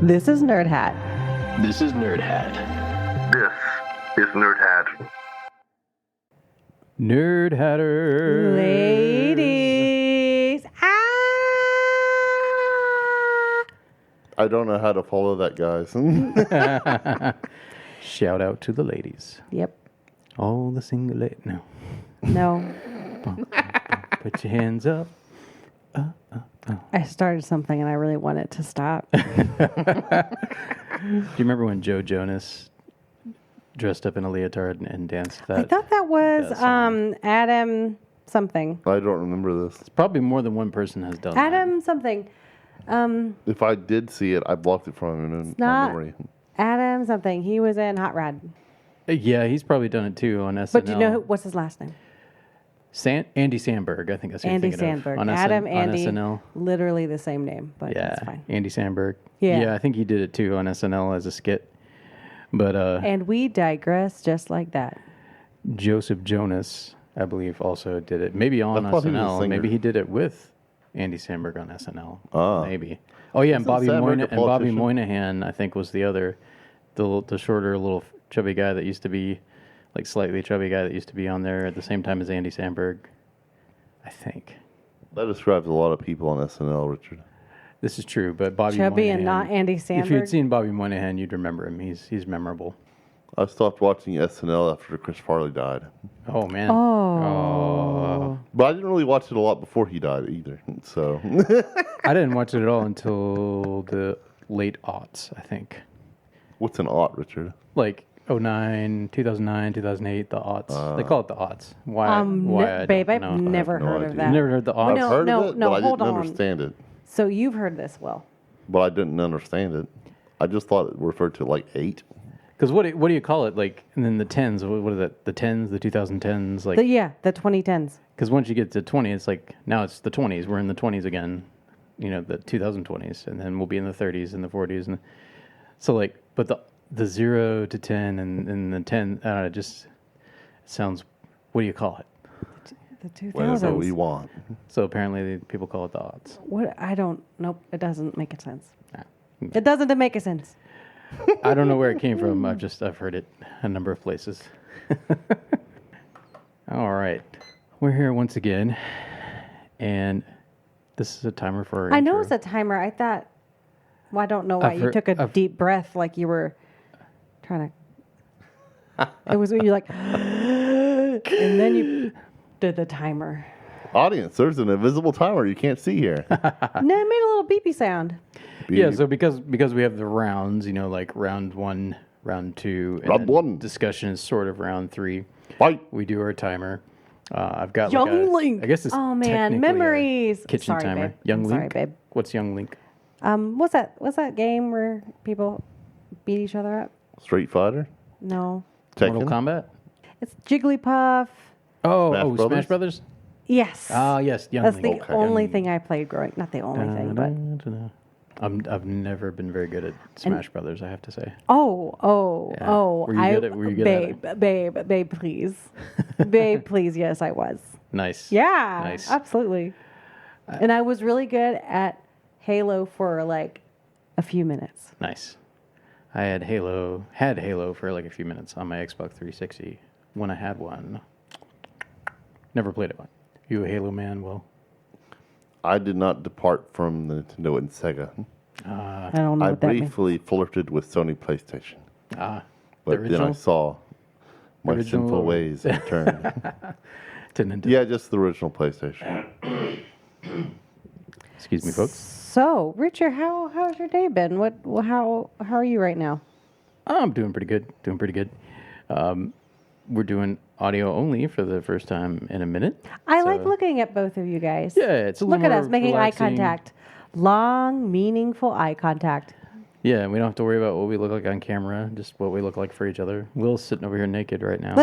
This is Nerd Hat. This is Nerd Hat. This is Nerd Hat. Nerd Hatter. Ladies. I don't know how to follow that, guys. Shout out to the ladies. Yep. All the single ladies. No. No. Put your hands up. I started something and I really want it to stop. Do you remember when Joe Jonas dressed up in a leotard and danced that? I thought that was that song? Adam something. I don't remember this. Probably more than one person has done Adam something. If I did see it, I blocked it from my not- memory. Adam something. He was in Hot Rod. that. Yeah, he's probably done it too on SNL. But do you know what's his last name? Andy Samberg, I think that's who Andy you're thinking Sandberg. of. Andy, on SNL. literally the same name, but Yeah, that's fine. Andy Samberg. Yeah. I think he did it too on SNL as a skit. But And we digress just like that. Joseph Jonas, I believe, also did it. Maybe on I thought he was a SNL. singer. Maybe he did it with Andy Samberg on SNL. Ah. Maybe. Oh yeah, and Isn't Samberg a Bobby politician? Moynihan, I think, was the other, the shorter, little chubby guy that used to be, like slightly chubby guy that used to be on there at the same time as Andy Samberg. I think. That describes a lot of people on SNL, Richard. This is true, but Bobby Chubby Moynihan. and not Andy If you'd Sandberg. seen Bobby Moynihan, you'd remember him. He's memorable. I stopped watching SNL after Chris Farley died. Oh man. Oh. But I didn't really watch it a lot before he died either. So I didn't watch it at all until the late aughts, I think. what's an aught, Richard? Like 2009, 2008, the aughts. They call it the aughts. Why? I Babe, don't I've know. never no heard idea. of that. You never heard the aughts? I've no, heard no, of it, no, but I hold didn't on. understand it. So you've heard this, Will. But I didn't understand it. I just thought it referred to like 8. Because what do you call it? Like, and then the tens. What is that? The tens, the 2010s. Like, The 2010s. because once you get to 20, it's like now it's the 20s. We're in the 20s again. You know, the 2020s, and then we'll be in the 30s and the 40s, and so like, but the 0 to 10 and the 10, it just sounds. What do you call it? The 2000s. Whatever we want. So apparently people call it the odds. What? I don't. Nope. It doesn't make sense. Nah. It doesn't make a sense. I don't know where it came from. I've heard it a number of places. All right, we're here once again, and this is a timer for our I know intro. it's a timer. I thought. Well, I don't know why I've you heard- took a I've- deep breath like you were trying to. It was when you like, and then you did the timer. Audience, there's an invisible timer you can't see here. No, it made a little beepy sound. Yeah, so because we have the rounds, you know, like round 1, round 2, and Round then 1. discussion is sort of round 3. Fight. We do our timer. I've got Young like a, Link. I guess it's Oh man, technically a memories. kitchen Sorry, timer. babe. Young I'm Link. Sorry, babe. What's Young Link? What's that game where people beat each other up? Street Fighter. No, Mortal Tekken. Kombat. it's Jigglypuff. Oh, Smash Smash Brothers. Yes. Ah, yes, Young That's Link. the only thing I played growing. Not the only thing, but I've never been very good at Smash Brothers, I have to say. oh. Were you good at- were you good at babe, please, babe, please. Yes, I was. Nice. Yeah, Nice. absolutely. And I was really good at Halo for like a few minutes. Nice. I had Halo for like a few minutes on my Xbox 360 when I had one. Never played it. You a Halo man, Will? I did not depart from the Nintendo and Sega. I don't know I what that means. briefly flirted with Sony PlayStation. The But then I original saw my Original sinful or- ways and turned. to Nintendo. Yeah, just the original PlayStation. Excuse me, folks. So, Richard, how's your day been? How are you right now? I'm doing pretty good. We're doing audio only for the first time in a minute. I So- like looking at both of you guys. Yeah, it's a little Look at more us making relaxing. eye contact. Long, meaningful eye contact. Yeah, we don't have to worry about what we look like on camera, just what we look like for each other. Will's sitting over here naked right now.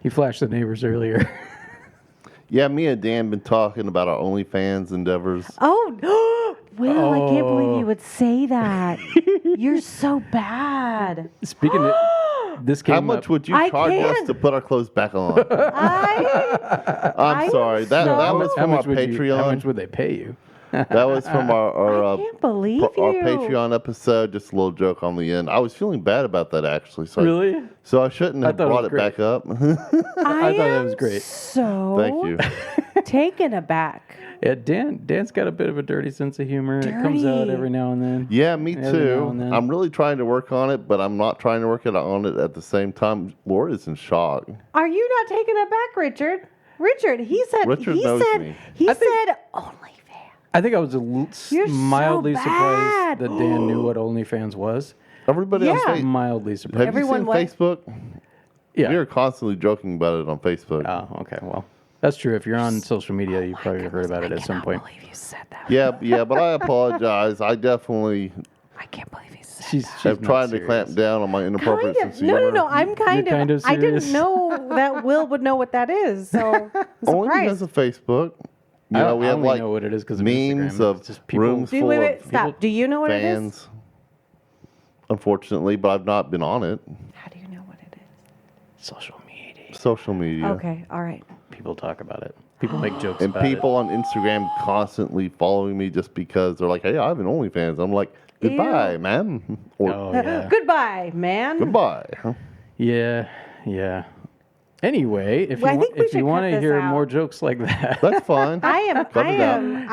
He flashed the neighbors earlier. Yeah, me and Dan been talking about our OnlyFans endeavors. Oh, Will, I can't believe Oh. you would say that. You're so bad. Speaking of, this came How much up. would you I charge us can't. to put our clothes back on? I I'm am sorry. That so- was from our How Patreon. much would they pay you? That was from I can't believe you. our Patreon episode. Just a little joke on the end. I was feeling bad about that actually. So Really? So I shouldn't have thought it brought was it back up. I thought that was great. So Thank you. taken aback. Yeah, Dan's got a bit of a dirty sense of humor. It comes out Dirty. every now and then. Yeah, me Every now too. and then. I'm really trying to work on it, but I'm not trying to work on it at the same time. Laura's in shock. Are you not taken aback, Richard? Richard, he said. Richard he knows said. me. He I think- said OnlyFans. I think I was You're so mildly bad. surprised that Dan knew what OnlyFans was. Everybody on Yeah. Facebook. Mildly Have surprised. Everyone you what? seen Facebook? Yeah. We are constantly joking about it on Facebook. Oh, okay. Well, that's true. If you're on social media, you probably heard about it at some point. I can't believe you said that. Yeah, but I apologize. I definitely I can't believe you said She's have not tried to serious. clamp down on my inappropriate Kind of. sense of humor. No. I'm kind kind of I didn't serious? know that Will would know what that is. So I'm Only because surprised. of Facebook. You know, we I have only like know what it is because of memes Instagram. of It's just people, rooms full Wait, of stop. Do you know what it is? fans. Unfortunately, but I've not been on it. How do you know what it is? social media. Social media. Okay, all right. People talk about it. People make jokes And about people on Instagram constantly following me just because they're like, hey, I have an OnlyFans. I'm like, goodbye, man. it. Or Oh yeah. Goodbye, man. goodbye. Yeah. Anyway, if Well, I you think we if you should want cut to this hear out. more jokes like that, That's fine. I'm at the taken end,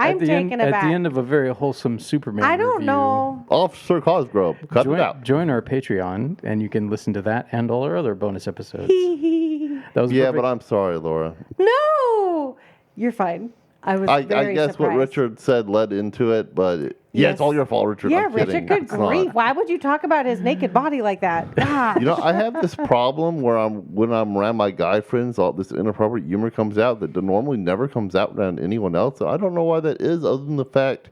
aback. at the end of a very wholesome Superman I don't review, know. Officer Cosgrove, cut it out. Join our Patreon, and you can listen to that and all our other bonus episodes. That was Yeah, perfect. but I'm sorry, Laura. No, you're fine. I was I very guess what surprised. Richard said led into it, but yeah, Yes. it's all your fault, Richard. Yeah, I'm kidding. Richard. Good It's not. grief! Why would you talk about his naked body like that? God. You know, I have this problem where when I'm around my guy friends, all this inappropriate humor comes out that normally never comes out around anyone else. So I don't know why that is, other than the fact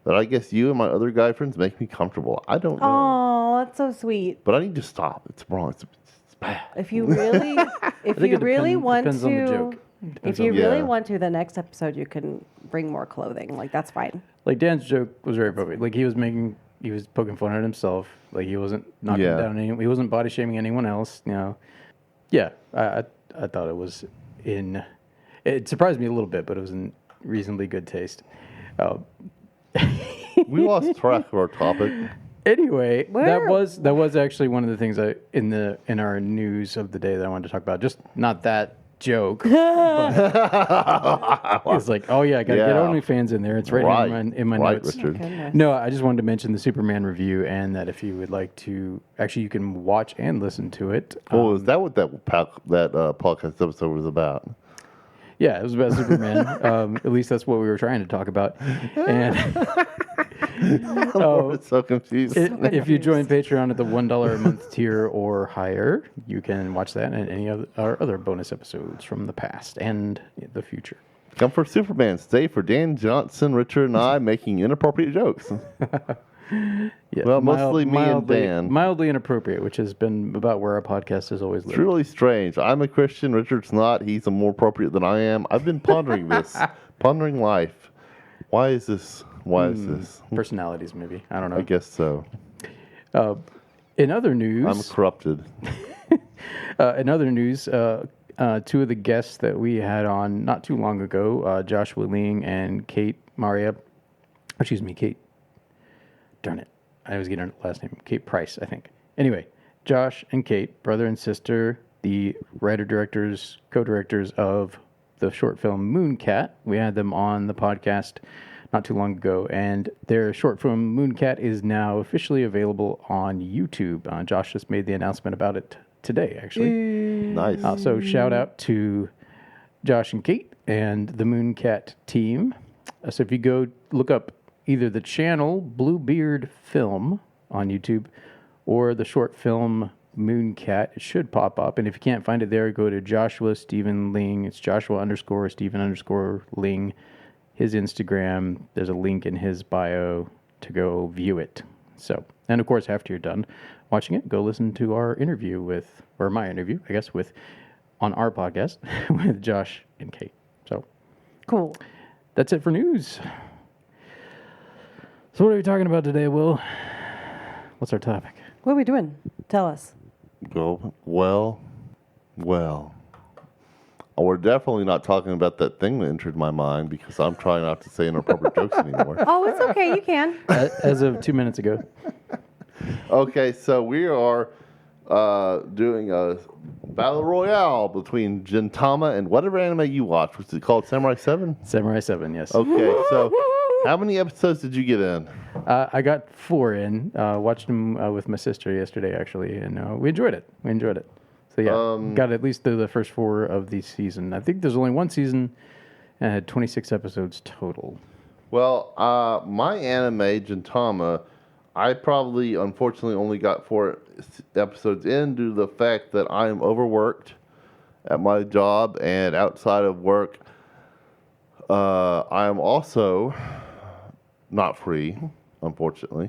that I guess you and my other guy friends make me comfortable. I don't know, Oh, that's so sweet. but I need to stop. It's wrong. It's bad. If you really, if think you it really depends- want depends to, on the joke. if Depends you on- really Yeah. want to, the next episode you can bring more clothing. Like that's fine. Like Dan's joke was very appropriate. Like he was poking fun at himself. Like he wasn't knocking Yeah. down anyone. He wasn't body shaming anyone else. You know. Yeah, I thought it was in. It surprised me a little bit, but it was in reasonably good taste. We lost track of our topic. Anyway, Where- that was actually one of the things in our news of the day that I wanted to talk about. Just not that joke. It's like, oh yeah, I gotta get Yeah. OnlyFans in there. It's right, in my right, notes. Richard. Goodness. No, I just wanted to mention the Superman review, and that if you would like to, actually, you can watch and listen to it. Oh, is that what that podcast episode was about? Yeah, it was about Superman. At least that's what we were trying to talk about. And Laura's so confused. if you join Patreon at the $1 a month tier or higher, you can watch that and any of our other bonus episodes from the past and the future. Come for Superman. Stay for Dan Johnson, Richard, and I making inappropriate jokes. Yeah, Well, mostly me and Dan. Mildly inappropriate, which has been about where our podcast has always It's lived. really strange. I'm a Christian. Richard's not. He's more appropriate than I am. I've been pondering this, pondering life. Why is this? Why is this? Personalities, maybe. I don't know. I guess so. In other news, I'm corrupted. two of the guests that we had on not too long ago, Joshua Ling and Kate Darn it. I was getting her last name. Kate Price, I think. Anyway, Josh and Kate, brother and sister, the co-directors of the short film Mooncat. We had them on the podcast not too long ago, and their short film Mooncat is now officially available on YouTube. Josh just made the announcement about it today, actually. Nice. So shout out to Josh and Kate and the Mooncat team. So if you go look up either the channel Bluebeard Film on YouTube or the short film Mooncat, it should pop up. And if you can't find it there, go to Joshua Stephen Ling. It's Joshua_Stephen_Ling. His Instagram, there's a link in his bio to go view it. So, and of course, after you're done watching it, go listen to our interview my interview, I guess, on our podcast with Josh and Kate. So, Cool. that's it for news. So what are we talking about today, Will? What's our topic? What are we doing? Tell us. Well. We're definitely not talking about that thing that entered my mind because I'm trying not to say inappropriate jokes anymore. Oh, it's okay. You can. As of 2 minutes ago. Okay, so we are doing a battle royale between Gintama and whatever anime you watch. Was it called Samurai 7? Samurai 7, yes. Okay, so how many episodes did you get in? I got 4 in. Watched them with my sister yesterday, actually, and we enjoyed it. So, yeah, got at least through the first 4 of the season. I think there's only one season and had 26 episodes total. Well, my anime, Gintama, I probably, unfortunately, only got 4 episodes in due to the fact that I am overworked at my job and outside of work. I am also not free, unfortunately.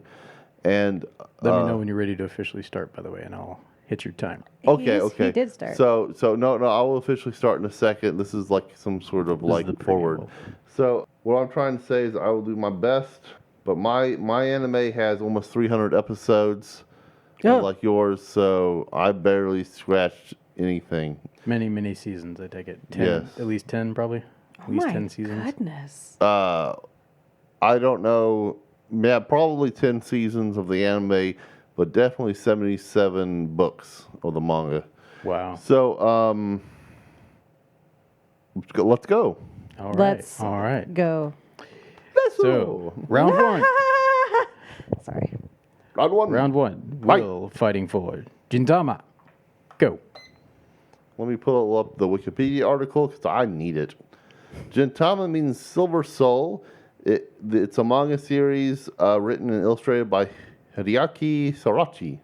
And Let me know when you're ready to officially start, by the way, and I'll hit your time. okay. He did start. So no, I will officially start in a second. This is like some sort of like the preview. forward. So what I'm trying to say is I will do my best, but my anime has almost 300 episodes, like yours. So I barely scratched anything. Many seasons, I take it. 10, Yes. At least 10, probably. At least 10 seasons. Goodness. I don't know. Yeah, probably 10 seasons of the anime, but definitely 77 books of the manga. Wow. So let's go. All right. Let's All right. go. So, round 1. Sorry. Round 1. Round 1. Fight. Will fighting forward. Gintama. Go. Let me pull up the Wikipedia article because I need it. Gintama means Silver Soul. It's a manga series written and illustrated by Hideaki Sorachi.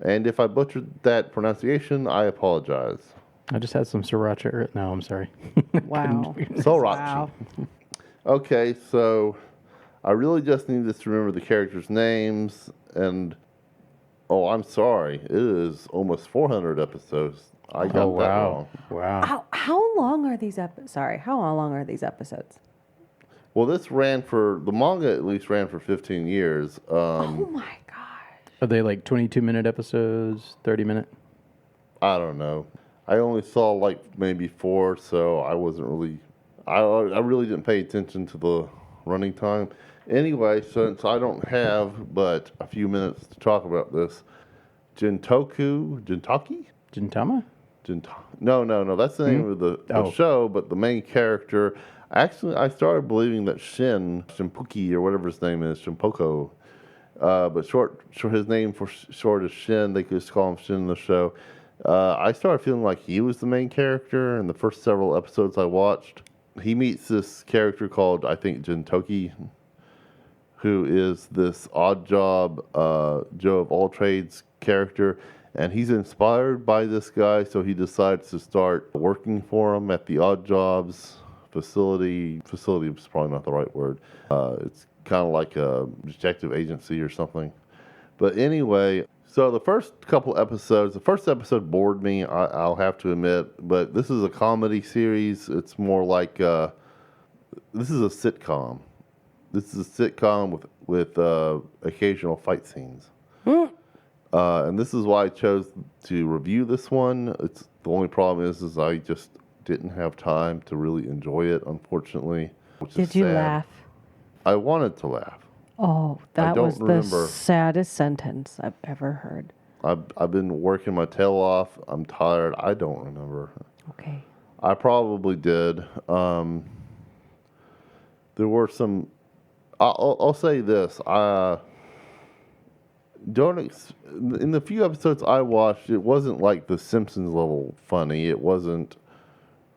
And if I butchered that pronunciation, I apologize. I just had some sriracha. No, I'm sorry. Wow. Sorachi. Wow. Okay, so I really just need to remember the characters' names. And, oh, I'm sorry. It is almost 400 episodes. I got that wrong. Wow. How long are these episodes? Sorry. How long are these episodes? Well, this ran for, the manga at least ran for 15 years. Oh my gosh. Are they like 22-minute episodes, 30-minute? I don't know. I only saw like maybe 4, so I wasn't really, I really didn't pay attention to the running time. Anyway, since I don't have but a few minutes to talk about this, Gintama? No, that's the name of the show, but the main character, actually, I started believing that Shinpuki, or whatever his name is, Shinpoko, but short his name for short is Shin. They could just call him Shin in the show. I started feeling like he was the main character in the first several episodes I watched. He meets this character called, I think, Jintoki, who is this odd job Joe of all trades character. And he's inspired by this guy, so he decides to start working for him at the odd jobs facility. Facility is probably not the right word. It's kind of like a detective agency or something. But anyway, so the first episode bored me, I'll have to admit. But this is a comedy series. It's more like, this is a sitcom. This is a sitcom with occasional fight scenes. And this is why I chose to review this one. It's the only problem is I just didn't have time to really enjoy it, unfortunately. Which is Did you sad. laugh? I wanted to laugh. Oh, that don't was remember. the saddest sentence I've ever heard. I've been working my tail off. I'm tired. I don't remember. Okay. I probably did. There were some. I'll say this. In the few episodes I watched, it wasn't like The Simpsons level funny. It wasn't,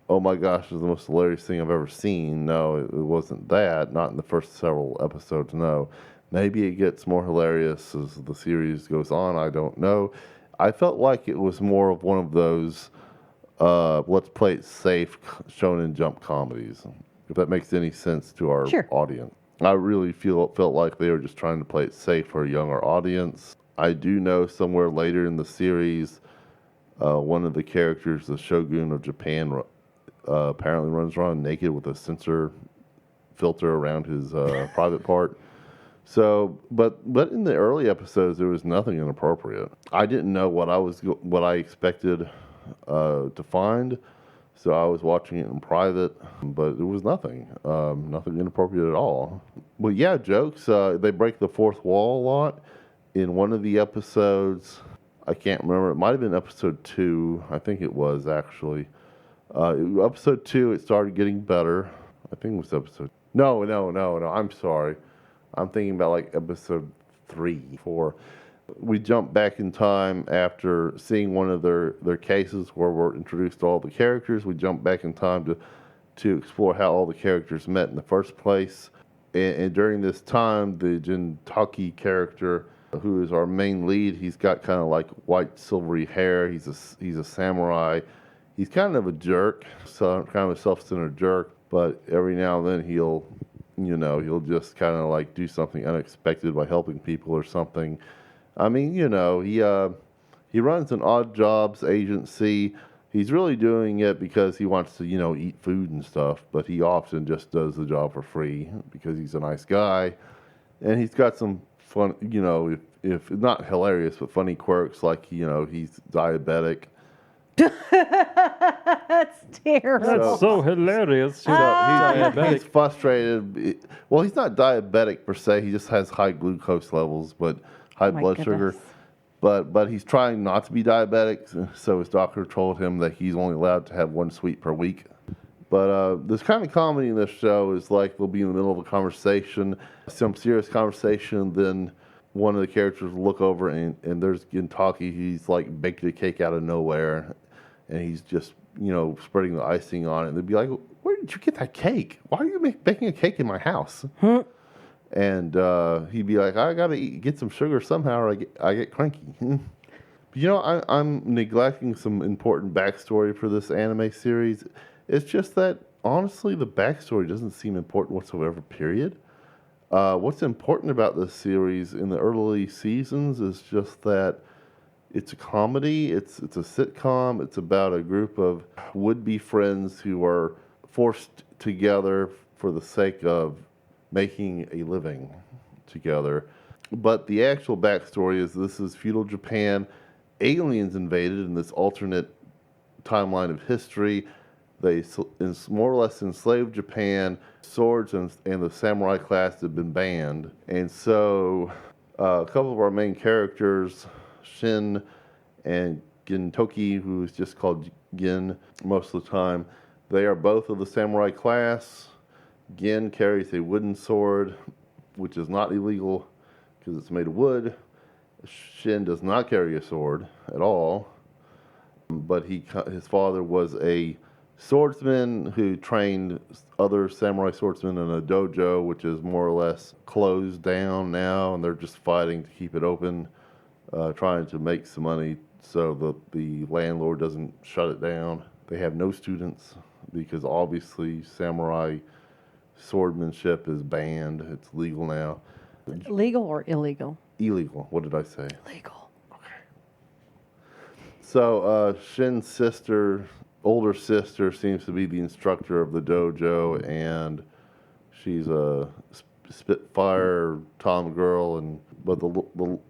oh my gosh, it's the most hilarious thing I've ever seen. No, it wasn't that. Not in the first several episodes, no. Maybe it gets more hilarious as the series goes on. I don't know. I felt like it was more of one of those let's play it safe Shonen Jump comedies, if that makes any sense to our audience. I really felt like they were just trying to play it safe for a younger audience. I do know somewhere later in the series, one of the characters, the Shogun of Japan, apparently runs around naked with a sensor filter around his private part. So, but in the early episodes, there was nothing inappropriate. I didn't know what I expected to find, So I was watching it in private, but there was nothing inappropriate at all. But yeah, jokes. They break the fourth wall a lot. In one of the episodes, I can't remember. It might have been episode 2. I think it was actually. Episode 2, it started getting better. I think it was episode. No. I'm sorry. I'm thinking about like episode 3, 4. We jump back in time after seeing one of their cases where we're introduced to all the characters. We jump back in time to explore how all the characters met in the first place. And during this time, the Gintama character, who is our main lead, he's got kind of like white silvery hair. He's a samurai. He's kind of a jerk, so kind of a self-centered jerk. But every now and then he'll just kind of like do something unexpected by helping people or something. I mean, he runs an odd jobs agency. He's really doing it because he wants to, eat food and stuff, but he often just does the job for free because he's a nice guy. And he's got some fun, if not hilarious, but funny quirks, like, he's diabetic. That's terrible. That's so hilarious. He's frustrated. Well, he's not diabetic per se. He just has high glucose levels, but high blood sugar. But he's trying not to be diabetic, so his doctor told him that he's only allowed to have 1 sweet per week. But this kind of comedy in this show is like they'll be in the middle of a conversation, some serious conversation, then one of the characters will look over and there's Gintama. He's like baking a cake out of nowhere, and he's just, spreading the icing on it. And they'd be like, "Where did you get that cake? Why are you baking a cake in my house?" And he'd be like, "I gotta get some sugar somehow, or I get cranky." I'm neglecting some important backstory for this anime series. It's just that honestly, the backstory doesn't seem important whatsoever. Period. What's important about this series in the early seasons is just that it's a comedy. It's a sitcom. It's about a group of would-be friends who are forced together for the sake of making a living together. But the actual backstory is this is feudal Japan. Aliens invaded in this alternate timeline of history. They more or less enslaved Japan. Swords and the samurai class had been banned. And so a couple of our main characters, Shin and Gintoki, who is just called Gin most of the time, they are both of the samurai class. Gin carries a wooden sword, which is not illegal because it's made of wood. Shin does not carry a sword at all, but his father was a swordsman who trained other samurai swordsmen in a dojo, which is more or less closed down now, and they're just fighting to keep it open, trying to make some money so the landlord doesn't shut it down. They have no students because obviously samurai swordmanship is banned. It's legal now. Legal or illegal? Illegal. What did I say? Legal. Okay. So Shin's older sister, seems to be the instructor of the dojo, and she's a spitfire Tom girl, but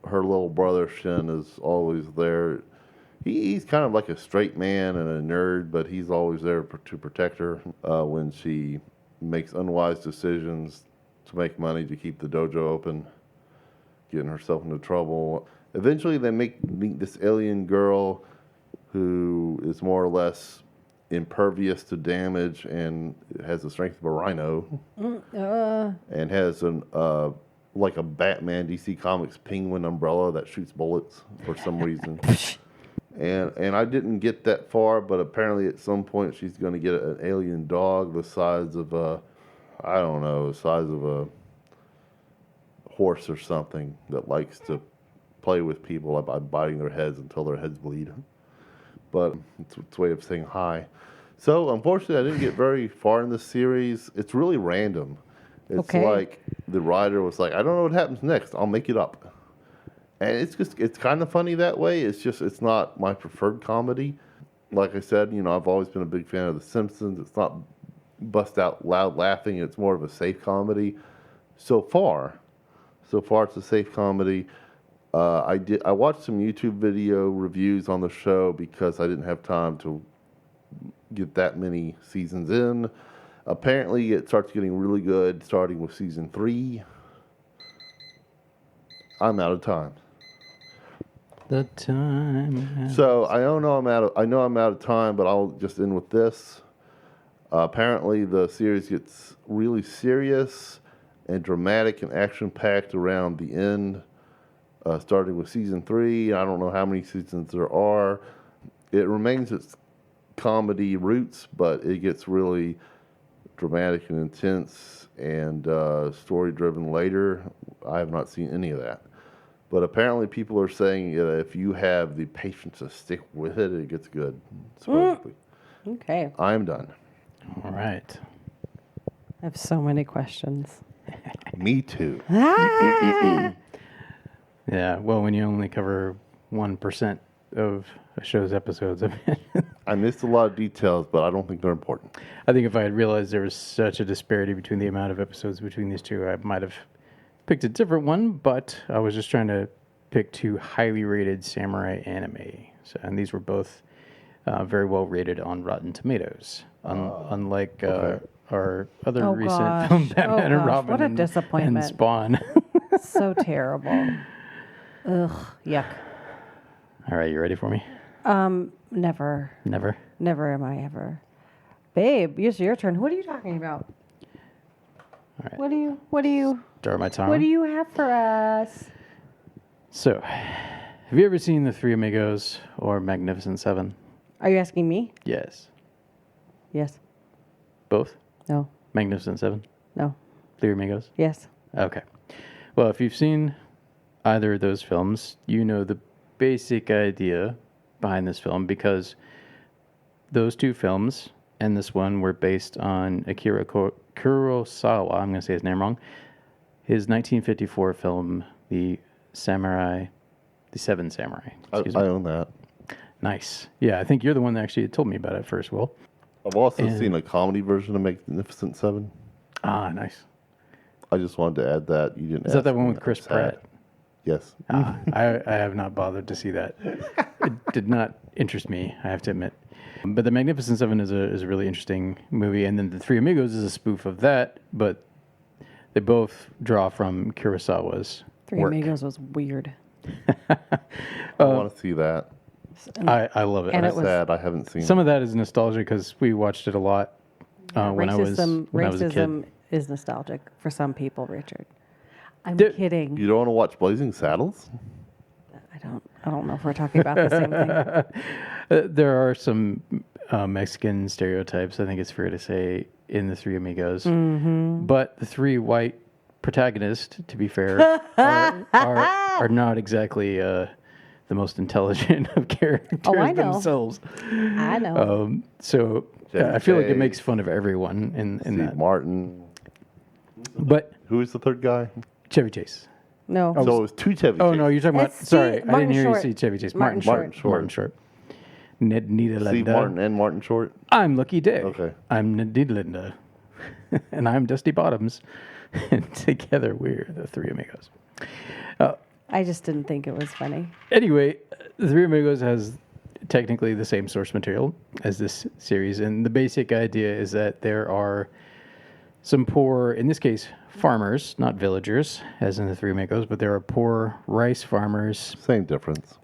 her little brother Shin is always there. He's kind of like a straight man and a nerd, but he's always there to protect her when she makes unwise decisions to make money to keep the dojo open, getting herself into trouble. Eventually, they meet this alien girl who is more or less impervious to damage and has the strength of a rhino, and has like a Batman DC Comics penguin umbrella that shoots bullets for some reason. And I didn't get that far, but apparently at some point she's going to get an alien dog the size of a horse or something that likes to play with people by biting their heads until their heads bleed. But it's a way of saying hi. So unfortunately, I didn't get very far in this series. It's really random. It's like the writer was like, "I don't know what happens next. I'll make it up." And it's kind of funny that way. It's not my preferred comedy. Like I said, I've always been a big fan of The Simpsons. It's not bust out loud laughing. It's more of a safe comedy. So far, it's a safe comedy. I watched some YouTube video reviews on the show because I didn't have time to get that many seasons in. Apparently, it starts getting really good starting with season 3. I'm out of time. The time. So I don't know I know I'm out of time, but I'll just end with this. Apparently, the series gets really serious and dramatic and action-packed around the end, starting with season 3. I don't know how many seasons there are. It remains its comedy roots, but it gets really dramatic and intense and story-driven later. I have not seen any of that. But apparently people are saying that if you have the patience to stick with it, it gets good, supposedly. Okay. I'm done. All right. I have so many questions. Me too. Yeah. Well, when you only cover 1% of a show's episodes, I missed a lot of details, but I don't think they're important. I think if I had realized there was such a disparity between the amount of episodes between these two, I might have picked a different one, but I was just trying to pick 2 highly rated samurai anime. So, and these were both very well rated on Rotten Tomatoes, unlike our other recent gosh. film, Batman and Gosh, Robin what a and disappointment. Spawn. So terrible. Ugh, yuck. All right, you ready for me? Never. Never? Never am I ever. Babe, it's your turn. What are you talking about? All right. What do you Start my time. What do you have for us? So, have you ever seen The Three Amigos or Magnificent Seven? Are you asking me? Yes. Yes. Both? No. Magnificent Seven? No. Three Amigos? Yes. Okay. Well, if you've seen either of those films, you know the basic idea behind this film because those 2 films and this one were based on Akira Kurosawa. I'm going to say his name wrong. His 1954 film, The Seven Samurai. I own that. Nice. Yeah, I think you're the one that actually told me about it first, Will. I've also seen a comedy version of Magnificent Seven. Ah, nice. I just wanted to add that. You didn't. Is that ask the one me. with Chris I just Pratt? had- Yes. I have not bothered to see that. It did not interest me, I have to admit. But The Magnificent Seven is a really interesting movie, and then The Three Amigos is a spoof of that, but they both draw from Kurosawa's Three work. Amigos was weird. I want to see that. I love it. And I'm it was- sad I haven't seen Some it. of that is nostalgia because we watched it a lot when I was a kid. Racism is nostalgic for some people, Richard. I'm There- kidding. You don't want to watch Blazing Saddles? I don't know if we're talking about the same thing. There are some Mexican stereotypes, I think it's fair to say, in The Three Amigos. Mm-hmm. But the 3 white protagonists, to be fair, are not exactly the most intelligent of characters I know. themselves. I know. So Chevy I feel like it Chase, makes fun of everyone in Steve that. Martin. But Who is the third guy? Chevy Chase. No. So it was 2 Chevy Oh, Chase. no, you're talking about... It's Sorry, Steve- I didn't Martin hear Short. you see Chevy Chase. Martin Short. Martin Short. Ned Nederlanda. Steve Martin and Martin Short. I'm Lucky Day. Okay. I'm Ned Nederlanda. And I'm Dusty Bottoms. And together we're the Three Amigos. I just didn't think it was funny. Anyway, The Three Amigos has technically the same source material as this series. And the basic idea is that there are some poor, in this case, farmers, not villagers, as in The Three Amigos, but there are poor rice farmers. Same difference.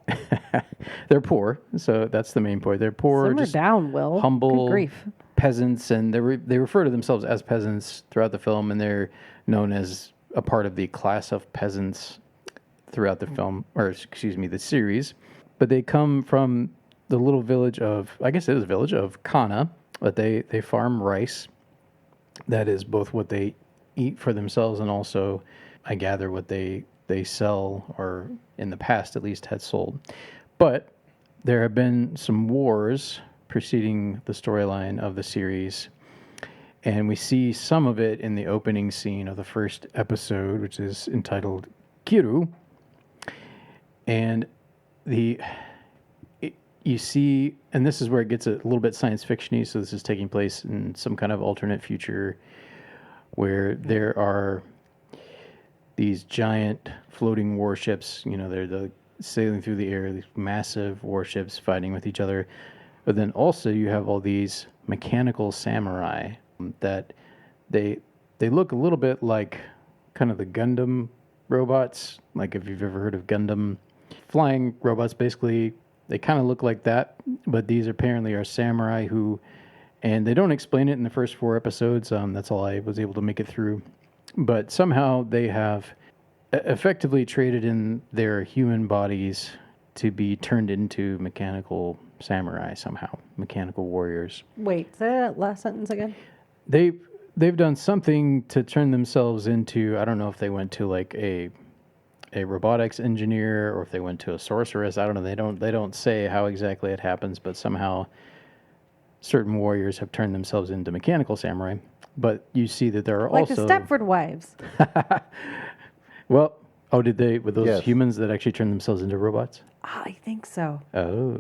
They're poor, so that's the main point. They're poor, Simmer just down, Will. humble Good grief. peasants, and they refer to themselves as peasants throughout the film, and they're known as a part of the class of peasants throughout the film, or excuse me, the series. But they come from the little village of, I guess it is a village of Kana, but they farm rice. That is both what they eat for themselves and also, I gather, what they sell, or in the past at least had sold. But there have been some wars preceding the storyline of the series, and we see some of it in the opening scene of the first episode, which is entitled Kiru. And you see, and this is where it gets a little bit science fiction-y, so this is taking place in some kind of alternate future where there are these giant floating warships, they're sailing through the air, these massive warships fighting with each other. But then also you have all these mechanical samurai that they look a little bit like kind of the Gundam robots. Like if you've ever heard of Gundam flying robots, basically they kind of look like that. But these apparently are samurai who, and they don't explain it in the first 4 episodes. That's all I was able to make it through. But somehow they have effectively traded in their human bodies to be turned into mechanical samurai somehow, mechanical warriors. Wait, say that last sentence again. They've done something to turn themselves into, I don't know if they went to like a robotics engineer or if they went to a sorceress. I don't know. They don't say how exactly it happens, but somehow certain warriors have turned themselves into mechanical samurai. But you see that there are Like also the Stepford Wives. Well, did they with those Yes. humans that actually turn themselves into robots? I think so. Oh,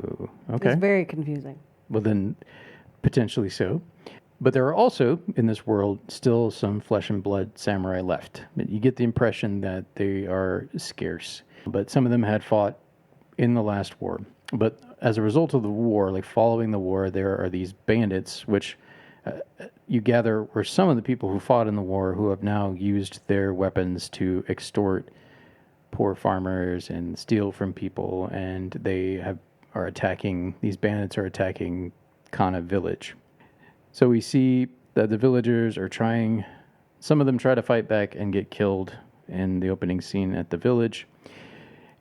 It okay. was very confusing. Well, then potentially so. But there are also, in this world, still some flesh and blood samurai left. You get the impression that they are scarce. But some of them had fought in the last war. But as a result of the war, like following the war, there are these bandits, which you gather were some of the people who fought in the war who have now used their weapons to extort poor farmers and steal from people. And these bandits are attacking Kana village. So we see that the villagers are some of them try to fight back and get killed in the opening scene at the village.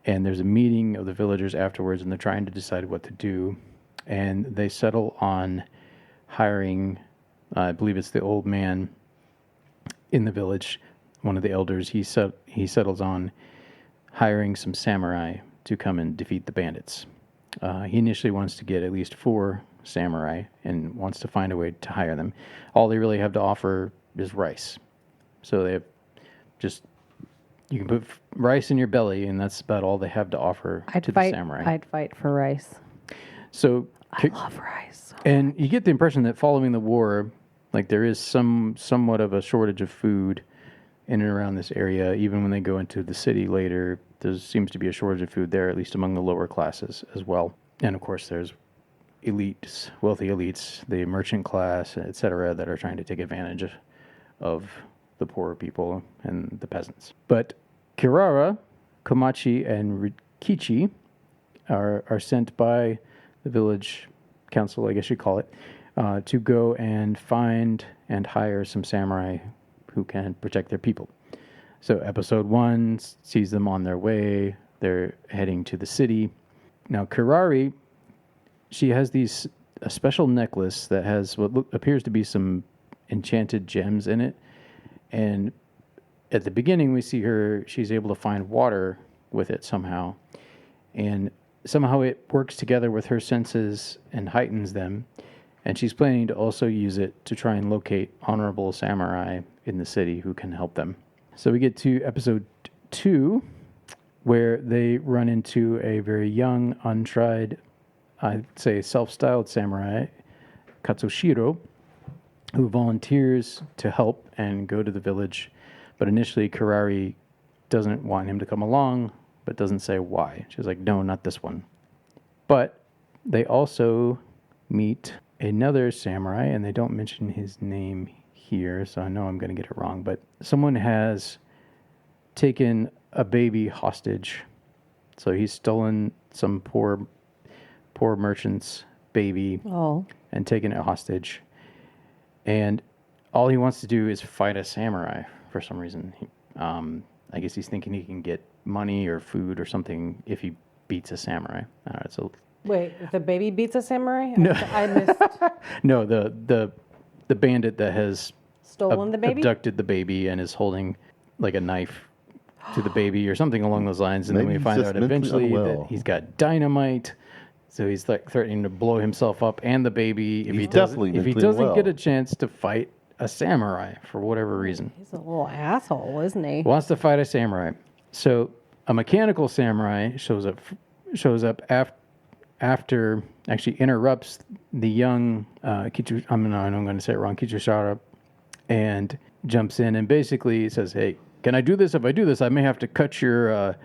And there's a meeting of the villagers afterwards, and they're trying to decide what to do. And they settle on hiring, I believe it's the old man in the village, one of the elders. He settles on hiring some samurai to come and defeat the bandits. He initially wants to get at least 4 samurai and wants to find a way to hire them. All they really have to offer is rice. So they have you can put rice in your belly, and that's about all they have to offer to the samurai. I'd fight for rice. So I love rice. and you get the impression that following the war, like there is somewhat of a shortage of food in and around this area. Even when they go into the city later, there seems to be a shortage of food there, at least among the lower classes as well. And of course, there's elites, wealthy elites, the merchant class, etc., that are trying to take advantage of the poorer people and the peasants. But Kirara, Komachi, and Rikichi are sent by the village council, I guess you call it, to go and find and hire some samurai who can protect their people. So episode 1 sees them on their way. They're heading to the city. Now, Kirari, she has a special necklace that has what appears to be some enchanted gems in it. And at the beginning, we see she's able to find water with it somehow. And somehow it works together with her senses and heightens them. And she's planning to also use it to try and locate honorable samurai in the city who can help them. So we get to episode 2, where they run into a very young, untried, I'd say self-styled samurai, Katsushiro, who volunteers to help and go to the village. But initially, Kirari doesn't want him to come along, but doesn't say why. She's like, no, not this one. But they also meet another samurai, and they don't mention his name here, so I know I'm going to get it wrong, but someone has taken a baby hostage. So he's stolen some poor merchant's baby and taken it hostage. And all he wants to do is fight a samurai for some reason. I guess he's thinking he can get money or food or something if he beats a samurai. I don't know, so Wait, if the baby beats a samurai? No. I missed. no, the bandit that has Stolen the baby? abducted the baby and is holding like a knife to the baby or something along those lines. And Maybe then we he's find just out mentally eventually unwell. that he's got dynamite. So he's like threatening to blow himself up and the baby if He's he definitely doesn't mentally unwell. get a chance to fight a samurai for whatever reason. He's a little asshole, isn't he? Wants to fight a samurai. So a mechanical samurai shows up after actually interrupts the young Kichu. I'm going to say it wrong. Kichushara, and jumps in and basically says, "Hey, can I do this? If I do this, I may have to cut your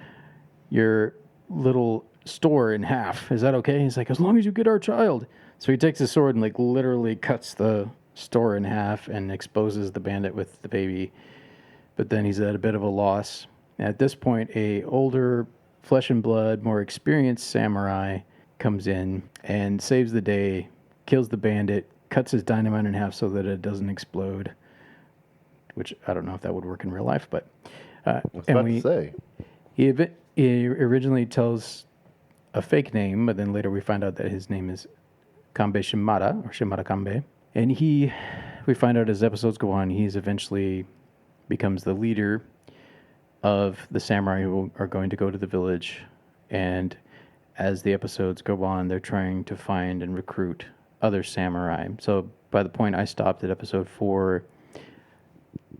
little store in half. Is that okay?" He's like, "As long as you get our child." So he takes his sword and like literally cuts the store in half and exposes the bandit with the baby. But then he's at a bit of a loss. At this point, a older, flesh and blood, more experienced samurai comes in and saves the day, kills the bandit, cuts his dynamite in half so that it doesn't explode. Which I don't know if that would work in real life, but I was about to say. He originally tells a fake name, but then later we find out that his name is Kanbei Shimada, or Shimada Kanbei. And we find out as episodes go on, he's eventually becomes the leader of the samurai who are going to go to the village. And as the episodes go on, they're trying to find and recruit other samurai. So by the point I stopped at episode 4,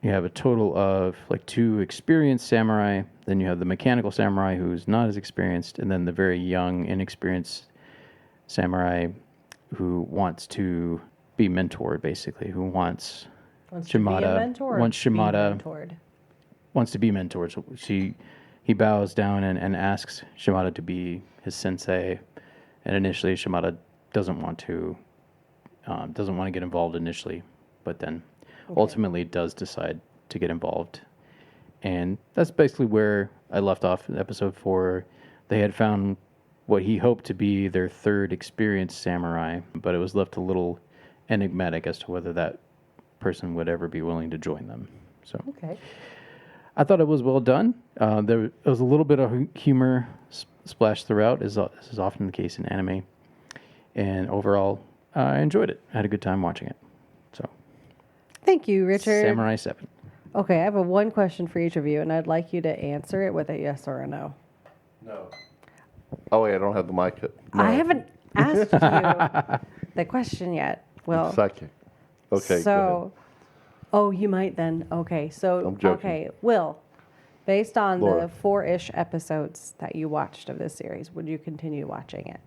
you have a total of like 2 experienced samurai. Then you have the mechanical samurai who's not as experienced, and then the very young, inexperienced samurai who wants to be mentored, basically, who wants Shimada, to be a mentor. wants Shimada, be mentored. wants to be mentored. So he bows down and asks Shimada to be his sensei. And initially, Shimada doesn't want to get involved initially, but then ultimately does decide to get involved. And that's basically where I left off in episode 4. They had found what he hoped to be their 3rd experienced samurai, but it was left a little enigmatic as to whether that person would ever be willing to join them. So Okay. I thought it was well done. There was a little bit of humor splashed throughout, as is often the case in anime. And overall, I enjoyed it. I had a good time watching it. So Thank you, Richard. Samurai 7. Okay, I have one question for each of you, and I'd like you to answer it with a yes or a no. No. Oh, wait, I don't have the mic. No. I haven't asked you the question yet. Well, Psychic. Okay, so, oh, you might then. Okay, so, I'm joking. okay, Will, based on Laura. the 4-ish episodes that you watched of this series, would you continue watching it?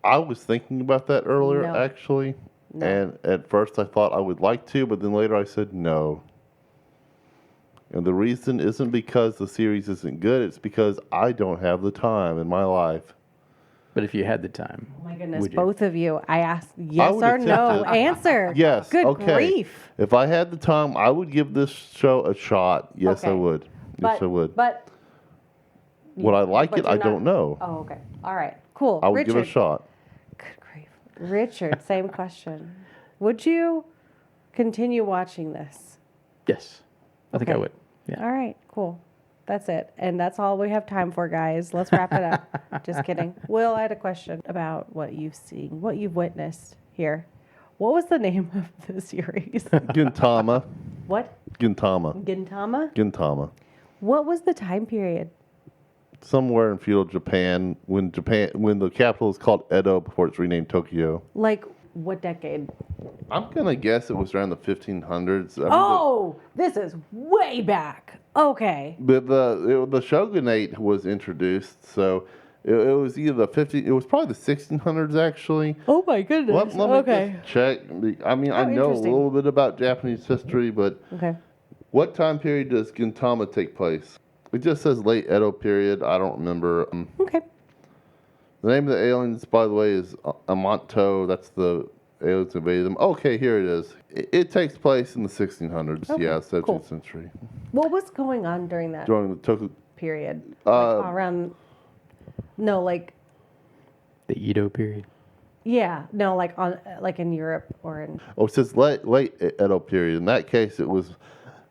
I was thinking about that earlier, No. actually. No. And at first I thought I would like to, but then later I said no. And the reason isn't because the series isn't good, it's because I don't have the time in my life. But if you had the time, Oh my goodness, would you? both of you. I asked yes would or no. attempt it. Answer. Yes, Good okay. grief. If I had the time, I would give this show a shot. Yes, I Okay. would. Yes, I would. But Would I like but it? you're I not- don't know. Oh, okay. All right. Cool. I would Richard. give it a shot. Good grief. Richard, same question. Would you continue watching this? Yes. I think I Okay. would. Yeah. All right. Cool. That's it. And that's all we have time for, guys. Let's wrap it up. Just kidding. Will, I had a question about what you've seen, what you've witnessed here. What was the name of the series? Gintama. What? Gintama. Gintama? Gintama. What was the time period? Somewhere in feudal Japan, when the capital is called Edo before it's renamed Tokyo. Like, what decade? I'm gonna guess it was around the 1500s. I mean, Oh, this is way back. Okay. the shogunate was introduced, so it was either the 50. It was probably the 1600s actually. Oh my goodness. Let me Okay. just check. I mean, I Oh, know a interesting. little bit about Japanese history, but Okay. what time period does Gintama take place? It just says late Edo period. I don't remember. Okay. The name of the aliens, by the way, is Amanto. That's the aliens invaded them. Okay, here it is. It takes place in the 1600s. Okay, Yeah, 17th cool. century. What was going on during that During the Tokyo. period? Like around. No, like The Edo period. yeah, no, like in Europe or in Oh, it says late Edo period. In that case, it was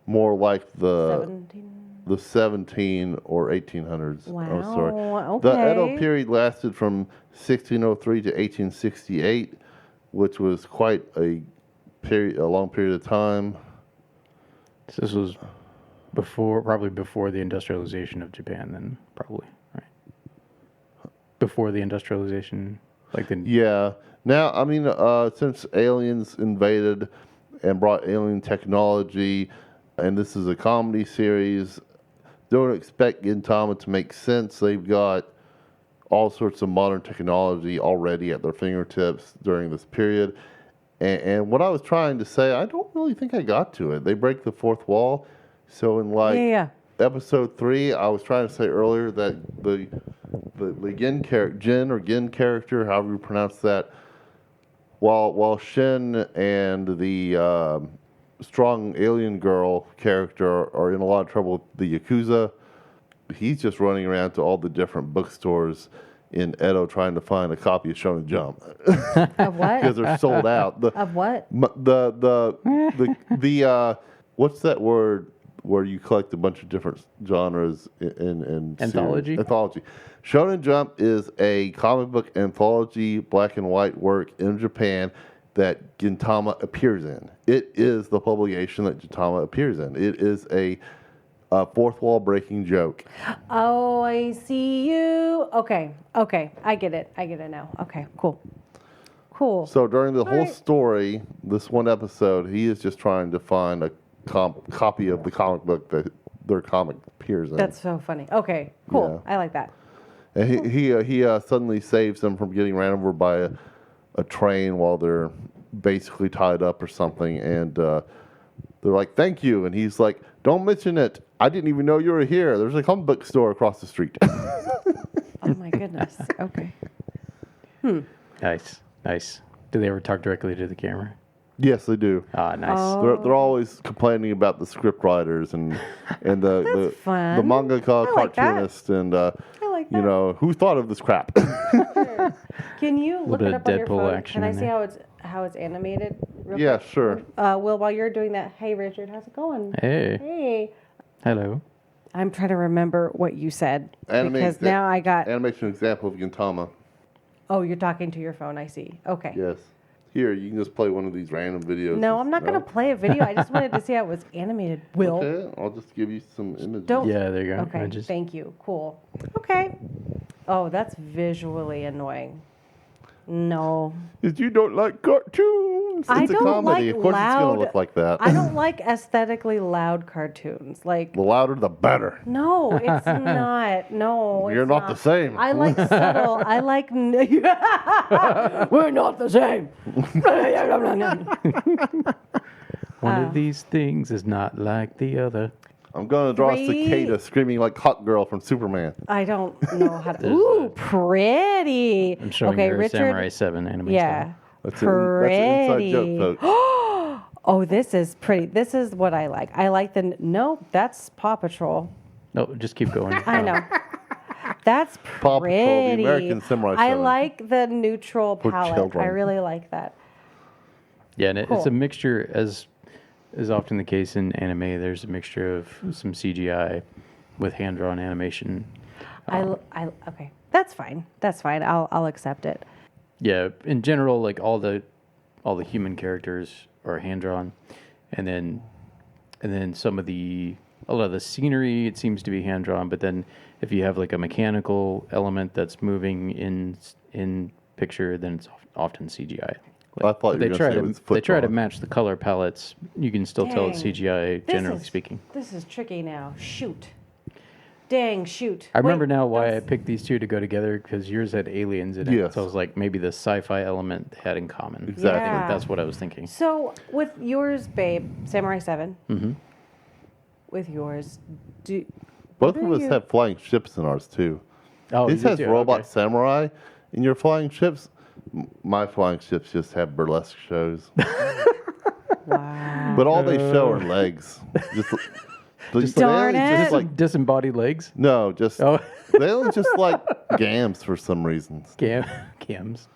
more like the 17. 17 or 1800s. Wow. Oh, sorry. Okay. The Edo period lasted from 1603 to 1868, which was quite a long period of time. So this was probably before the industrialization of Japan, then probably, right? Before the industrialization, like the Yeah. Now, I mean, since aliens invaded and brought alien technology, and this is a comedy series, don't expect Gintama to make sense. They've got all sorts of modern technology already at their fingertips during this period. And what I was trying to say, I don't really think I got to it. They break the fourth wall. So in Yeah. episode 3, I was trying to say earlier that the the Jin or Gin character, however you pronounce that, while Shin and the strong alien girl character are in a lot of trouble with the Yakuza, he's just running around to all the different bookstores in Edo trying to find a copy of Shonen Jump Of what? because they're sold out. Of what? The what's that word where you collect a bunch of different genres in Anthology? series? Anthology. Shonen Jump is a comic book anthology, black and white work in Japan that Gintama appears in. It is the publication that Gintama appears in. It is a fourth wall breaking joke. Oh, I see you. Okay. I get it now. Okay, cool. So during the whole right. story, this one episode, he is just trying to find a copy of the comic book that their comic appears in. That's so funny. Okay, cool. Yeah. I like that. And he suddenly saves them from getting ran over by a train while they're basically tied up or something. And they're like, "Thank you." And he's like, "Don't mention it. I didn't even know you were here. There's a comic book store across the street." Oh my goodness. Okay. Nice. Do they ever talk directly to the camera? Yes, they do. Ah, nice. Oh. They're always complaining about the script writers and the fun. mangaka I like that. cartoonist and I like you that. know, who thought of this crap? Can you look bit it of up on your Deadpool phone? action Can I in see there. how it's animated? Real Yeah, quick? sure. Will, while you're doing that, hey Richard, how's it going? Hey. Hey. Hello. I'm trying to remember what you said because Exa- now I got. Animation example of Gintama. Oh, you're talking to your phone. I see. Okay. Yes. Here, you can just play one of these random videos. No, I'm not going to play a video. I just wanted to see how it was animated. Will. Okay, I'll just give you some images. Don't- Yeah, there you go. Okay. Images. Thank you. Cool. Okay. Oh, that's visually annoying. No. Because you don't like cartoons. I It's a don't comedy. like Of course it's going loud- to look like that. I don't like aesthetically loud cartoons. Like, The louder, the better. no, it's not. No, You're it's not the same. I like subtle. I like. We're not the same. One of these things is not like the other. I'm going to draw a Three- cicada screaming like Hot Girl from Superman. I don't know how to. There's Ooh, pretty. I'm showing okay, her Richard. Samurai 7 anime Yeah. style. That's pretty. an inside joke, folks. Oh, this is pretty. This is what I like. I like the. No, that's Paw Patrol. No, just keep going. I know. That's pretty. Paw Patrol, the American Samurai I 7. like the neutral For palette. children. I really like that. Yeah, and it's Cool. a mixture, as is often the case in anime. There's a mixture of some CGI with hand-drawn animation. Okay. That's fine. That's fine. I'll accept it. Yeah, in general, like all the human characters are hand-drawn, and then a lot of the scenery it seems to be hand-drawn. But then if you have like a mechanical element that's moving in picture, then it's often CGI. I thought you They were try going to say it to was they try to football. match the color palettes. You can still tell it's Dang. CGI, This generally is- speaking. This is tricky now. Shoot. Dang, shoot. I remember Wait, now why I that's- picked these two to go together because yours had aliens in it. Yes. So I was like, maybe the sci-fi element they had in common. Exactly. I think Yeah. that's what I was thinking. So with yours, babe, Samurai 7. Mm-hmm. With yours, Both what of are us you- have flying ships in ours, too. Oh, His you has do? robot Okay. samurai in your flying ships. My flying ships just have burlesque shows. Wow. But all they show are legs. Just Darn the aliens it. just like Disembodied legs. no, just Oh, the aliens just like gams for some reasons. cams.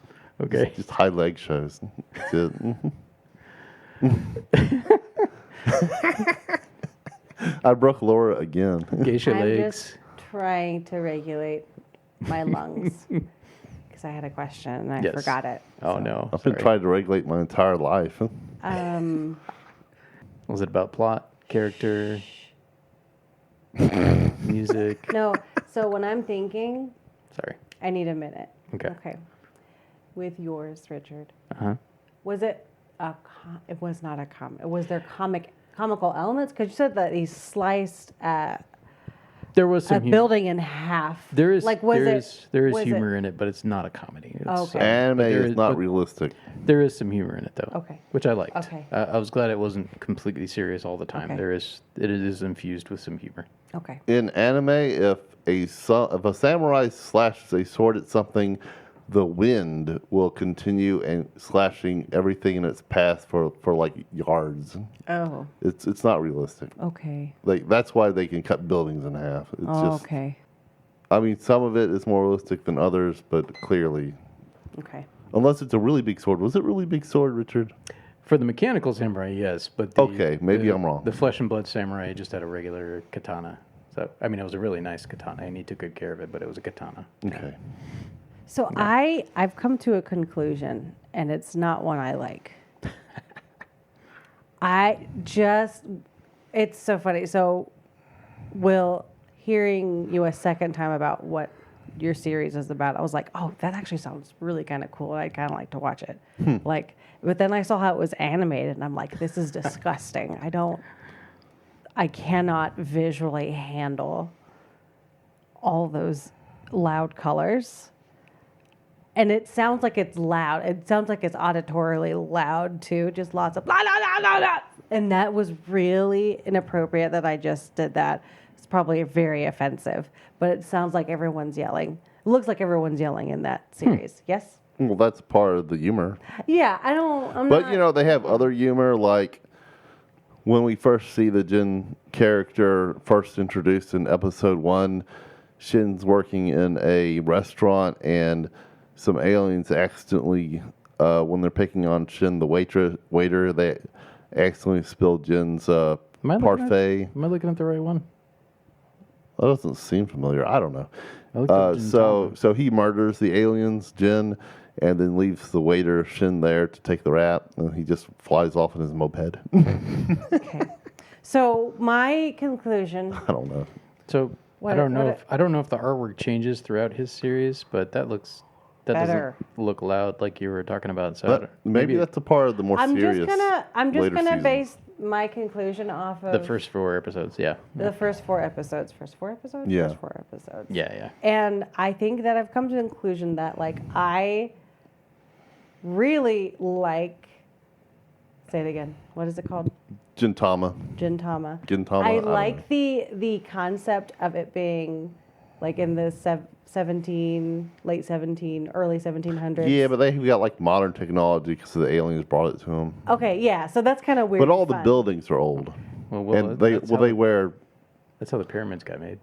Okay. Just high leg shows. That's it. I broke Laura again. Geisha I'm legs. just trying to regulate my lungs because I had a question and I Yes. forgot it. Oh no. I've been Sorry. trying to regulate my entire life. Was it about plot, character, music? No, so when I'm thinking, Sorry. I need a minute. Okay. Okay. With yours, Richard, Uh-huh. was it it was not a comic. Was there comical elements? Because you said that he sliced There was a some building in half. There is like was there it is there is was it- humor in it, but it's not a comedy. It's, Okay. Anime but there is not but realistic. There is some humor in it though. Okay. Which I liked. Okay. I was glad it wasn't completely serious all the time. Okay. It is infused with some humor. Okay. In anime, if if a samurai slashes a sword at something, the wind will continue and slashing everything in its path for like yards. Oh, It's not realistic. okay. Like that's why they can cut buildings in half. It's just, Okay. I mean, some of it is more realistic than others, but clearly, Okay. unless it's a really big sword. Was it a really big sword, Richard? For the mechanical samurai, yes, but Okay, maybe I'm wrong. The flesh and blood samurai just had a regular katana. So I mean, it was a really nice katana, and he took good care of it. But it was a katana. Okay. So I've come to a conclusion, and it's not one I like. It's so funny. So, Will, hearing you a second time about what your series is about, I was like, oh, that actually sounds really kind of cool. I'd kind of like to watch it. But then I saw how it was animated, and I'm like, this is disgusting. I cannot visually handle all those loud colors. And it sounds like it's loud. It sounds like it's auditorily loud too. Just lots of blah, blah, blah, blah, blah. And that was really inappropriate that I just did that. It's probably very offensive, but it sounds like everyone's yelling. It looks like everyone's yelling in that series. Yes? Well, that's part of the humor. Yeah, But you know, they have other humor, like when we first see the Jin character first introduced in episode 1, Shin's working in a restaurant and some aliens accidentally, when they're picking on Shin, the waiter, they accidentally spilled Jin's parfait. Am I looking at the right one? That doesn't seem familiar. I don't know. I looked up Gintama. So he murders the aliens, Jin, and then leaves the waiter Shin there to take the rap, and he just flies off in his moped. Okay. So my conclusion. I don't know. So What- I don't know what- if the artwork changes throughout his series, but that Better. doesn't look loud like you were talking about. So I But don't- maybe that's a part of the more I'm serious. just later gonna seasons. base my conclusion off of the first 4 episodes. Yeah. the first 4 episodes. First 4 episodes. Yeah. First 4 episodes. Yeah. And I think that I've come to the conclusion that I really like. Say it again. What is it called? Gintama. Gintama. Gintama. I don't like know. the concept of it being like in the late 17, early 1700s. Yeah, but they got like modern technology because the aliens brought it to them. Okay, yeah. So that's kind of weird. But all and the fun. buildings are old, Well, and they that's how- wear That's how the pyramids got made.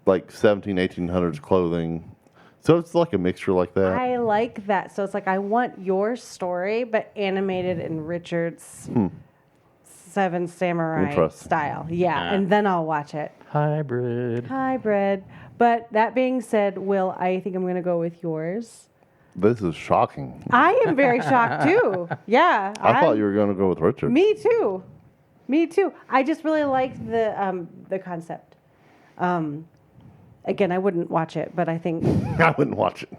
like 1800s clothing. So it's like a mixture like that. I like that. So it's like I want your story, but animated in Richard's Seven Samurai Interesting. style. Yeah, and then I'll watch it. Hybrid. But that being said, Will, I think I'm going to go with yours. This is shocking. I am very shocked too. Yeah, I thought you were going to go with Richard. Me too. I just really liked the concept. Again, I wouldn't watch it, but I think I wouldn't watch it.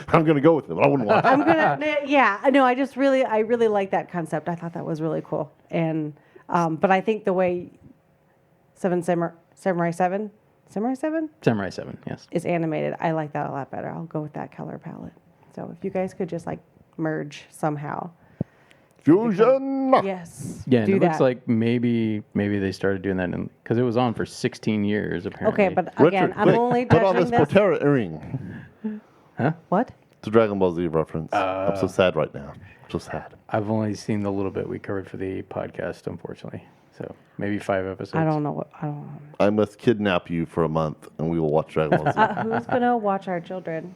I'm going to go with it, but I wouldn't watch it. I'm gonna. Yeah, no, I really like that concept. I thought that was really cool, and but I think the way Samurai 7 Yes. is animated, I like that a lot better. I'll go with that color palette. So if you guys could just like merge somehow, Fusion! yes, Yeah, and do it that. looks like maybe they started doing that because it was on for 16 years apparently. Okay, but again, Richard, I'm quick, only put on judging this this. Potera earring. What? It's a Dragon Ball Z reference. I'm so sad right now. So sad. I've only seen the little bit we covered for the podcast, unfortunately. So maybe 5 episodes. I don't know. I don't know. I must kidnap you for a month, and we will watch Dragon Ball Z. Who's gonna watch our children?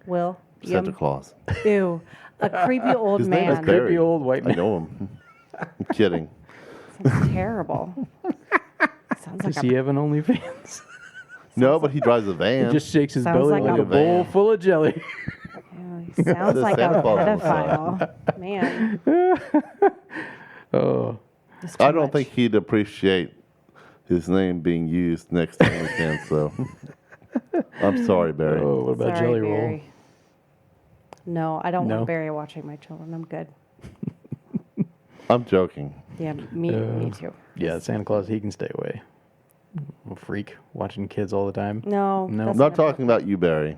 Will? Santa Yum. Claus. Ew. A creepy old His name is man. Barry. Creepy old white I man. know him. I'm kidding. Sounds terrible. Sounds Does like he have an OnlyFans? No, but he drives a He van. just shakes his Sounds belly like like a a bowl van. full of jelly. he sounds The like a Santa Claus pedophile. Man. Oh, It's too I don't much. think he'd appreciate his name being used next to OnlyFans, so I'm sorry, Barry. oh, what about Sorry, Jelly Roll? Barry. No, I don't No? want Barry watching my children. I'm good. I'm joking. Yeah, me too. Yeah, Santa Claus, he can stay away. A freak watching kids all the time. No. No. I'm that's not talking about you, Barry.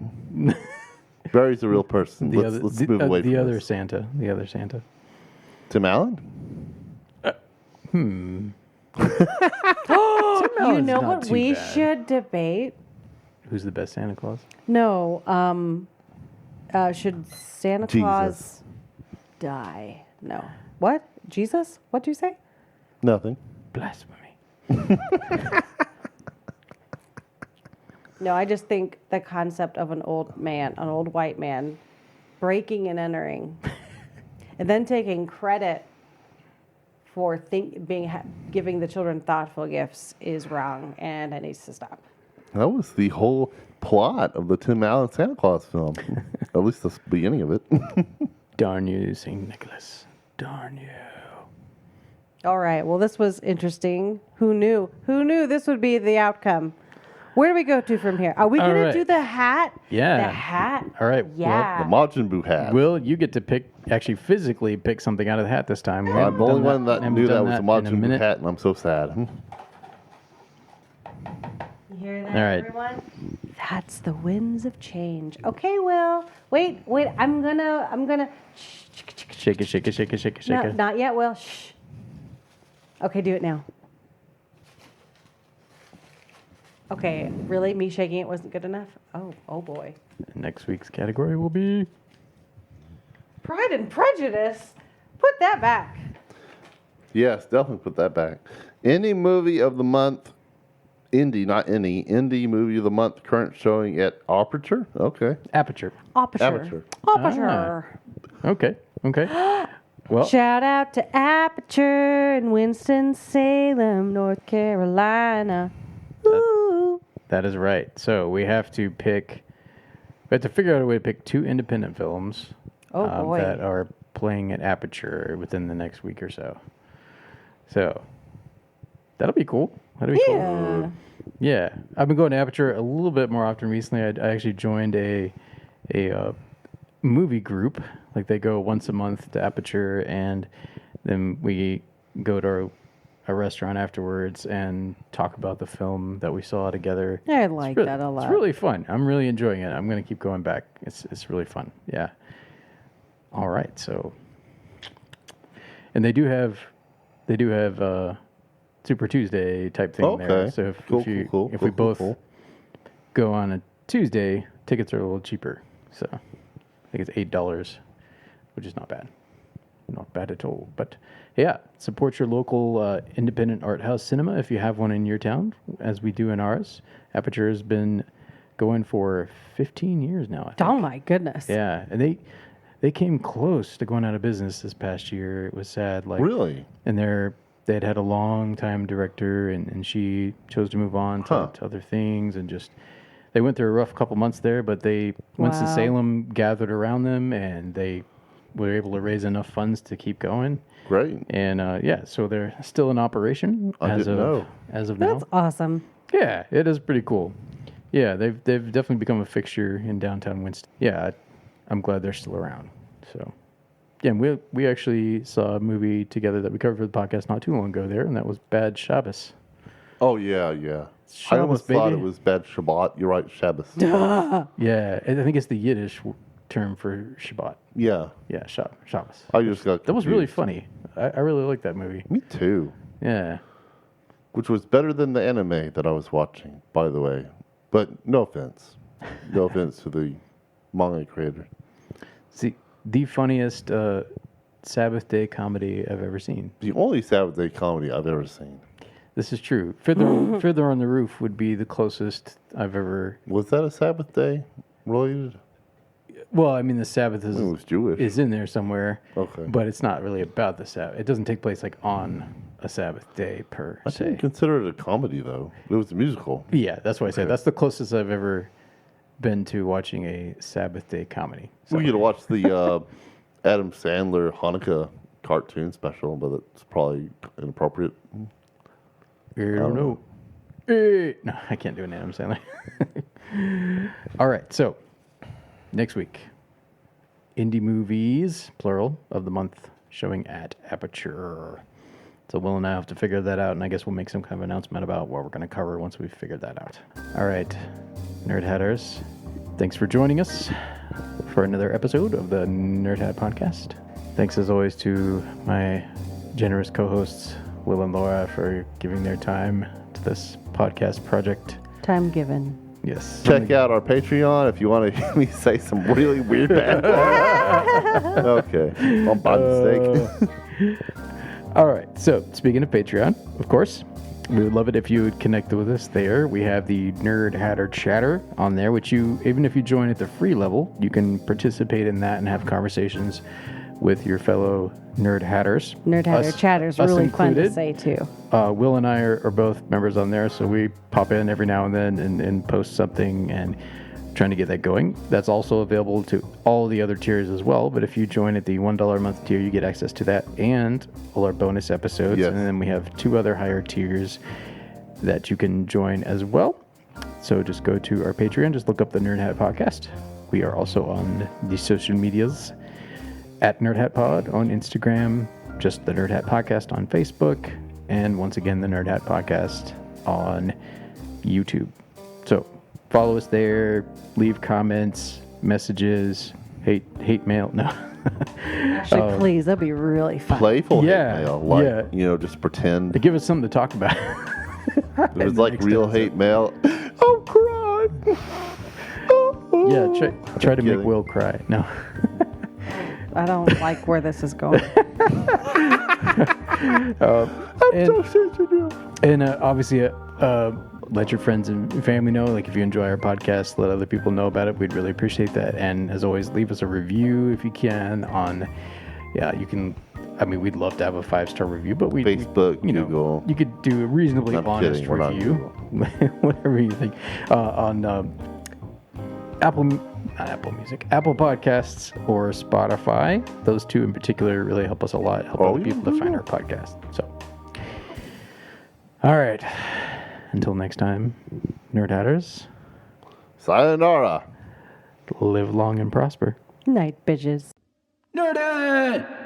Barry's a real person. Let's move away from the other this. Santa. The other Santa. Tim Allen? You Melon's know not what too we bad. should debate? who's the best Santa Claus? No. Should Santa Jesus. Claus die? No. What? Jesus? What do you say? Nothing. Blasphemy. No, I just think the concept of an old white man, breaking and entering, and then taking credit for giving the children thoughtful gifts is wrong, and it needs to stop. That was the whole plot of the Tim Allen Santa Claus film. At least the beginning of it. Darn you, St. Nicholas. Darn you. All right. Well, this was interesting. Who knew? Who knew this would be the outcome? Where do we go to from here? Are we going to do the hat? Yeah. The hat? All right. Yeah. The Majin Buu hat. Will, you get to actually physically pick something out of the hat this time. I'm the only one that knew that was a in Majin Buu minute. hat, and I'm so sad. You hear that, All right. everyone? That's the winds of change. Okay, Will. Wait. I'm gonna. Shake it, shake it, shake it, shake it, shake No, it. not yet, Will. Shh. Okay, do it now. Okay, really? Me shaking it wasn't good enough? Oh boy. Next week's category will be Pride and Prejudice? Put that back. Yes, definitely put that back. Indie movie of the month. Indie, not any. Indie movie of the month. Current showing at Aperture. Okay. Aperture. Aperture. Okay. Well, Shout out to Aperture in Winston-Salem, North Carolina. Ooh. that is right. So we have to figure out a way to pick 2 independent films Oh, boy. that are playing at Aperture within the next week or so. So that'll be cool. That'll be Yeah. cool. Yeah, I've been going to Aperture a little bit more often recently. I actually joined a movie group. Like they go once a month to Aperture, and then we go to a restaurant afterwards and talk about the film that we saw together. I like that a lot. It's really fun. I'm really enjoying it. I'm going to keep going back. It's really fun. Yeah. All right. So, and they do have Super Tuesday type thing there. Okay. So if we both go on a Tuesday, tickets are a little cheaper. So I think it's $8, which is not bad. Not bad at all. But yeah, support your local independent art house cinema if you have one in your town, as we do in ours. Aperture has been going for 15 years now, I think. Oh, my goodness. Yeah, and they came close to going out of business this past year. It was sad. Really? And they'd had a long time director, and she chose to move on to other things, and just they went through a rough couple months there. But Winston-Salem gathered around them, and they were able to raise enough funds to keep going. Great. And so they're still in operation as of now. That's awesome. Yeah, it is pretty cool. Yeah, they've definitely become a fixture in downtown Winston. Yeah, I'm glad they're still around. So, yeah, and we actually saw a movie together that we covered for the podcast not too long ago there, and that was Bad Shabbos. Oh, yeah, yeah. Shabbos, I almost thought baby. it was Bad Shabbat. You're right, Shabbos. Yeah, I think it's the Yiddish term for Shabbat. Yeah. Yeah, Shabbos. I just got That was really confused. funny. I really liked that movie. Me too. Yeah. Which was better than the anime that I was watching, by the way. But no offense. No offense to the manga creator. See, the funniest Sabbath day comedy I've ever seen. The only Sabbath Day comedy I've ever seen. This is true. Fiddler on the Roof would be the closest I've ever. Was that a Sabbath Day related? Well, I mean, the Sabbath I think it was Jewish. is in there somewhere. Okay. But it's not really about the Sabbath. It doesn't take place like on a Sabbath day per I se. didn't consider it a comedy, though. It was a musical. Yeah, that's why I said Okay. that's the closest I've ever been to watching a Sabbath day comedy. So, We get to watch the Adam Sandler Hanukkah cartoon special, but it's probably inappropriate. I don't know. No, I can't do an Adam Sandler. All right, so next week, indie movies, plural, of the month showing at Aperture. So Will and I have to figure that out, and I guess we'll make some kind of announcement about what we're going to cover once we've figured that out. All right, Nerd Hatters, thanks for joining us for another episode of the Nerd Hat Podcast. Thanks as always to my generous co-hosts, Will and Laura, for giving their time to this podcast project. Time given. Yes. Check out our Patreon if you want to hear me say some really weird bad words. Okay. Well, by mistake. All right. So, speaking of Patreon, of course, we would love it if you would connect with us there. We have the Nerd Hatter Chatter on there, which even if you join at the free level, you can participate in that and have conversations with your fellow Nerd Hatters. Nerd Hatter Chatter's us really fun to included. say too. Will and I are both members on there, so we pop in every now and then and post something and trying to get that going. That's also available to all the other tiers as well, but if you join at the $1 a month tier, you get access to that and all our bonus episodes. Yes. And then we have 2 other higher tiers that you can join as well. So just go to our Patreon, just look up the Nerd Hat Podcast. We are also on the social medias at Nerd Hat Pod on Instagram, just the Nerd Hat Podcast on Facebook, and once again, the Nerd Hat Podcast on YouTube. So follow us there, leave comments, messages, hate mail. No. Actually, please, that'd be really fun. Playful Yeah, hate mail. Like, yeah. you know, just pretend. To give us something to talk about. It was like real hate mail. I'm crying. Yeah, try to make kidding. Will cry. No. I don't like where this is going. And obviously, let your friends and family know. Like, if you enjoy our podcast, let other people know about it. We'd really appreciate that. And as always, leave us a review if you can on, you can. I mean, we'd love to have a 5-star review, but Facebook, you know, Google. you could do a reasonably I'm honest kidding, we're not review, whatever you think, on Apple Podcasts or Spotify. Those 2 in particular really help us a lot, help other people to find our podcast. So, all right. Until next time, Nerd Hatters, Sayonara. live long and prosper. Night, bitches. Nerd Hat!